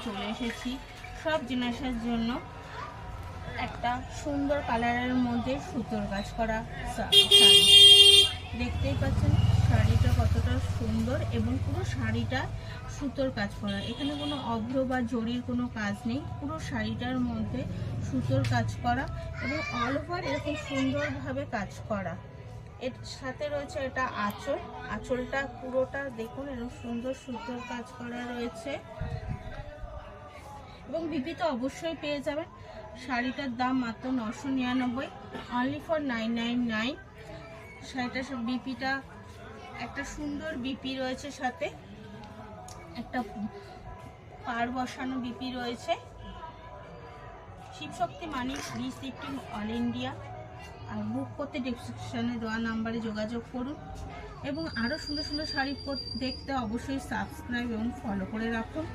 চলে এসেছি সব জেনারেশনের জন্য একটা সুন্দর কালারের মধ্যে সুতোর কাজ করা শাড়ি। দেখতেই পাচ্ছেন শাড়িটা কতটা সুন্দর এবং পুরো শাড়িটা সুতোর কাজ করা। এখানে কোনো অভ্র বা জরির কোনো কাজ নেই, পুরো শাড়িটার মধ্যে সুতোর কাজ করা এবং অল ওভার এরকম সুন্দরভাবে কাজ করা। এর সাথে রয়েছে এটা আঁচল, আঁচলটা পুরোটা দেখুন এরকম সুন্দর সুতোর কাজ করা রয়েছে এবং বিপি তো অবশ্যই পেয়ে যাবেন। শাড়িটার দাম মাত্র 999, অনলি ফর 999। শাড়িটার বিপিটা একটা সুন্দর বিপি রয়েছে, সাথে একটা পাড় বসানো বিপি রয়েছে। শিবশক্তি মানি ফ্রি শিপিং অল ইন্ডিয়া। আর বুক করতে ডেসক্রিপশনে দেওয়া নাম্বারে যোগাযোগ করুন এবং আরও সুন্দর সুন্দর শাড়ি দেখতে অবশ্যই সাবস্ক্রাইব এবং ফলো করে রাখুন।